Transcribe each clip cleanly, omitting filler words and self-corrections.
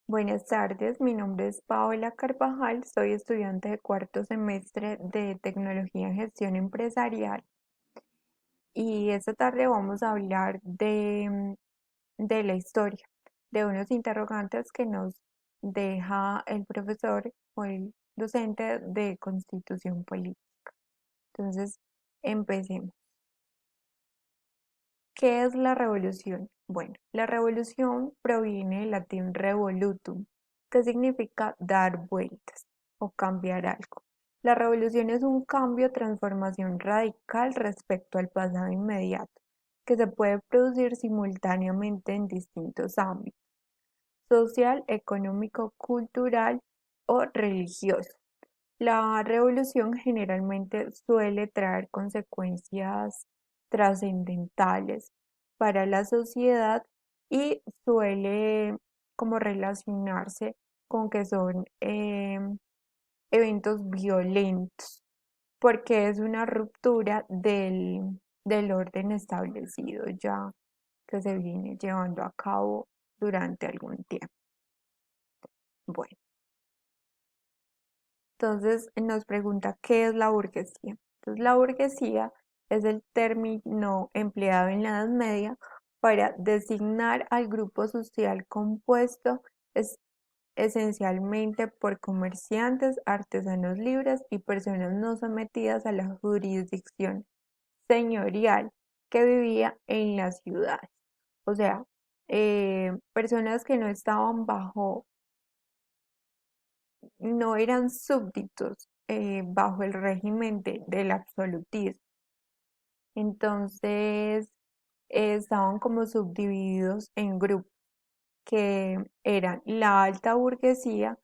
Buenas tardes, mi nombre es Paola Carvajal, soy estudiante de cuarto semestre de Tecnología en Gestión Empresarial y esta tarde vamos a hablar de la historia, de unos interrogantes que nos deja el profesor o el docente de Constitución Política. Entonces, empecemos. ¿Qué es la revolución? Bueno, la revolución proviene del latín revolutum, que significa dar vueltas o cambiar algo. La revolución es un cambio o transformación radical respecto al pasado inmediato, que se puede producir simultáneamente en distintos ámbitos: social, económico, cultural o religioso. La revolución generalmente suele traer consecuencias trascendentales para la sociedad y suele como relacionarse con que son eventos violentos, porque es una ruptura del orden establecido ya que se viene llevando a cabo durante algún tiempo. Bueno. Entonces nos pregunta, ¿qué es la burguesía? Entonces la burguesía es el término empleado en la Edad Media para designar al grupo social compuesto esencialmente por comerciantes, artesanos libres y personas no sometidas a la jurisdicción señorial que vivía en las ciudades. O sea, personas que no estaban no eran súbditos bajo el régimen del absolutismo. Entonces, estaban como subdivididos en grupos que eran la alta burguesía,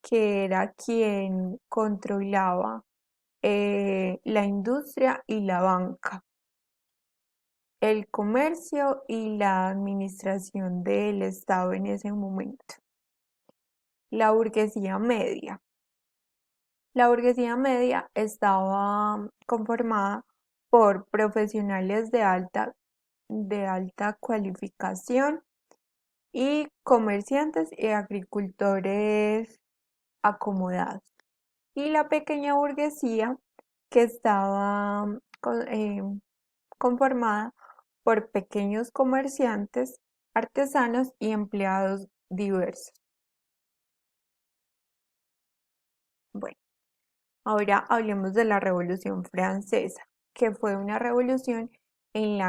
que era quien controlaba la industria y la banca, el comercio y la administración del Estado en ese momento. La burguesía media. La burguesía media estaba conformada por profesionales de alta cualificación y comerciantes y agricultores acomodados. Y la pequeña burguesía que estaba conformada por pequeños comerciantes, artesanos y empleados diversos. Bueno. Ahora hablemos de la Revolución Francesa, que fue una revolución en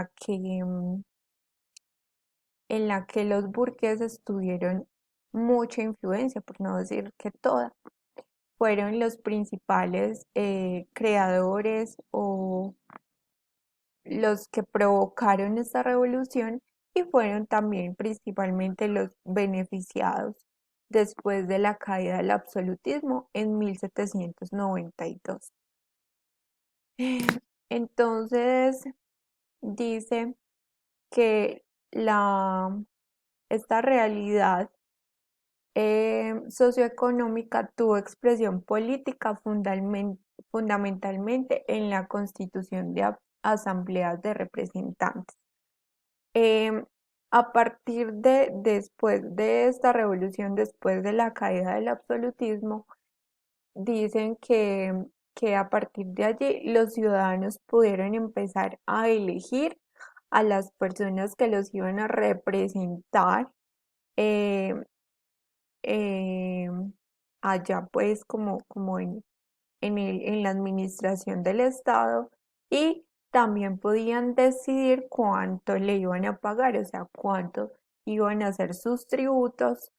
en la que los burgueses tuvieron mucha influencia, por no decir que toda. Fueron los principales creadores o los que provocaron esta revolución y fueron también principalmente los beneficiados después de la caída del absolutismo en 1792. Entonces dice que la, esta realidad socioeconómica tuvo expresión política fundamentalmente en la constitución de asambleas de representantes. Em, a partir de después de esta revolución, después de la caída del absolutismo, dicen que a partir de allí los ciudadanos pudieron empezar a elegir a las personas que los iban a representar eh, eh, allá pues como en la administración del Estado, y también podían decidir cuánto le iban a pagar, o sea, cuánto iban a ser sus tributos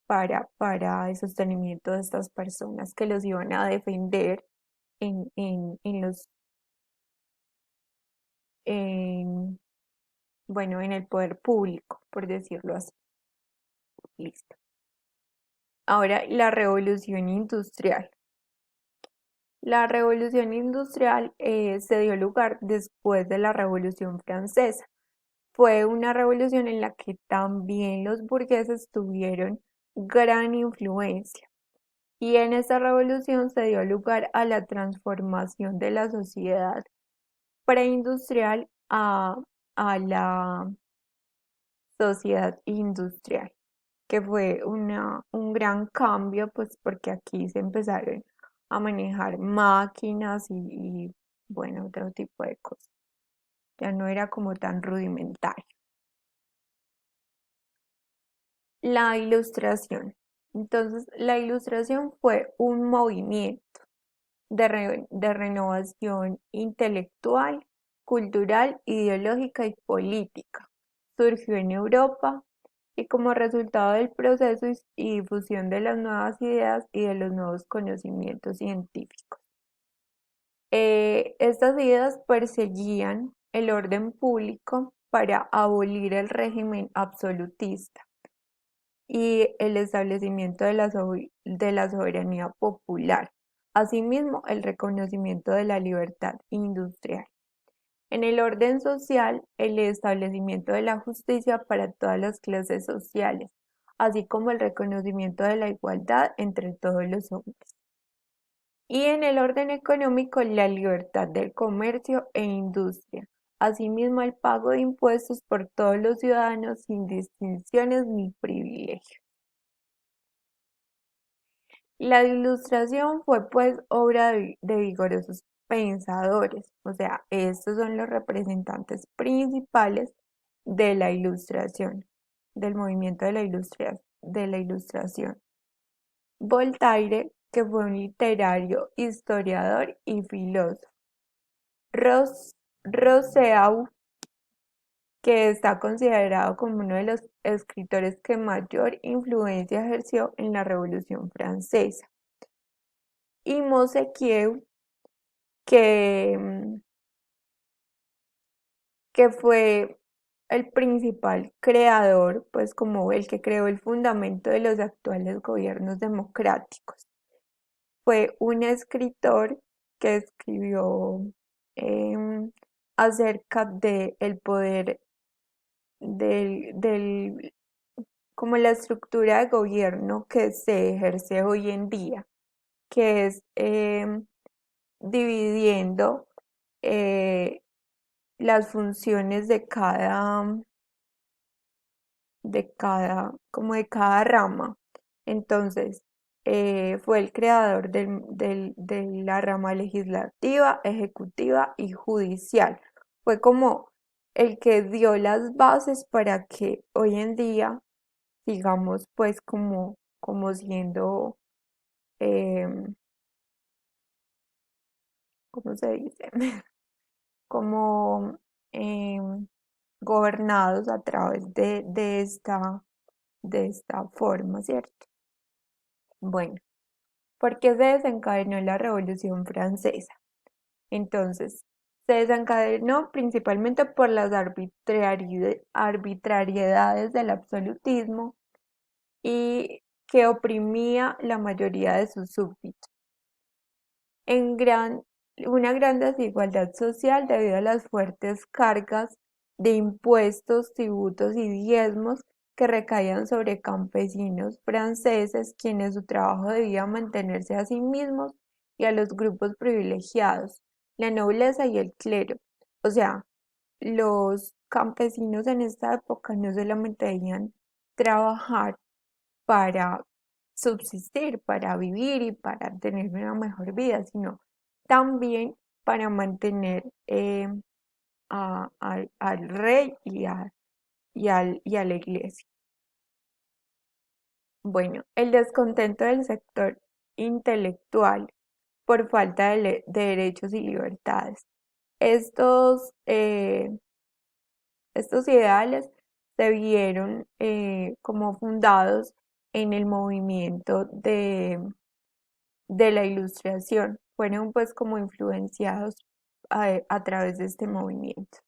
para el sostenimiento de estas personas que los iban a defender en en, bueno, en el poder público, por decirlo así. Listo. Ahora, la revolución industrial. La revolución industrial se dio lugar después de la Revolución Francesa. Fue una revolución en la que también los burgueses tuvieron gran influencia. Y en esta revolución se dio lugar a la transformación de la sociedad preindustrial a la sociedad industrial. que fue un gran cambio, pues porque aquí se empezaron a manejar máquinas bueno, otro tipo de cosas. Ya no era como tan rudimentario. La ilustración. Entonces, la ilustración fue un movimiento de renovación intelectual, cultural, ideológica y política. Surgió en Europa y como resultado del proceso y difusión de las nuevas ideas y de los nuevos conocimientos científicos. Estas ideas perseguían el orden público para abolir el régimen absolutista y el establecimiento de la soberanía popular, asimismo el reconocimiento de la libertad industrial. En el orden social, el establecimiento de la justicia para todas las clases sociales, así como el reconocimiento de la igualdad entre todos los hombres. Y en el orden económico, la libertad del comercio e industria, asimismo el pago de impuestos por todos los ciudadanos sin distinciones ni privilegios. La Ilustración fue pues obra de vigorosos pensadores, o sea, estos son los representantes principales de la Ilustración, del movimiento de la Ilustración. Voltaire, que fue un literario, historiador y filósofo. Rousseau, que está considerado como uno de los escritores que mayor influencia ejerció en la Revolución Francesa. Y Montesquieu, que, que fue el principal creador, pues como el que creó el fundamento de los actuales gobiernos democráticos. Fue un escritor que escribió acerca del poder del, como la estructura de gobierno que se ejerce hoy en día, que es dividiendo eh, las funciones como de cada rama. Entonces, fue el creador de la rama legislativa, ejecutiva y judicial. Fue como el que dio las bases para que hoy en día sigamos pues como siendo, em, ¿cómo se dice? Como em, gobernados a través de esta forma, ¿cierto? Bueno, ¿por qué se desencadenó la Revolución Francesa? Entonces, se desencadenó principalmente por las arbitrariedades del absolutismo y que oprimía la mayoría de sus súbditos. En una gran desigualdad social debido a las fuertes cargas de impuestos, tributos y diezmos que recaían sobre campesinos franceses, quienes su trabajo debía mantenerse a sí mismos y a los grupos privilegiados, la nobleza y el clero. O sea, los campesinos en esta época no solamente debían trabajar para subsistir, para vivir y para tener una mejor vida, sino también para mantener al rey y a la iglesia. Bueno, el descontento del sector intelectual por falta de derechos y libertades. Estos, estos ideales se vieron como fundados en el movimiento de la Ilustración. Fueron pues como influenciados a través de este movimiento.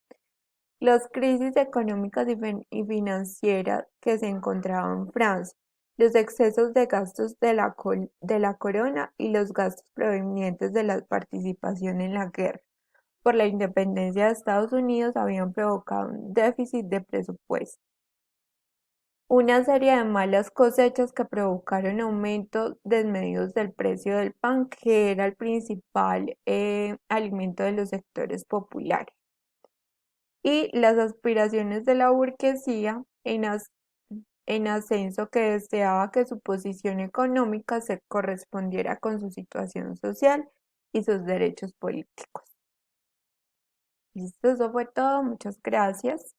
Las crisis económicas y financieras que se encontraban en Francia, los excesos de gastos de la corona y los gastos provenientes de la participación en la guerra por la independencia de Estados Unidos habían provocado un déficit de presupuesto. Una serie de malas cosechas que provocaron aumentos desmedidos del precio del pan, que era el principal alimento de los sectores populares. Y las aspiraciones de la burguesía en ascenso que deseaba que su posición económica se correspondiera con su situación social y sus derechos políticos. Listo, eso fue todo. Muchas gracias.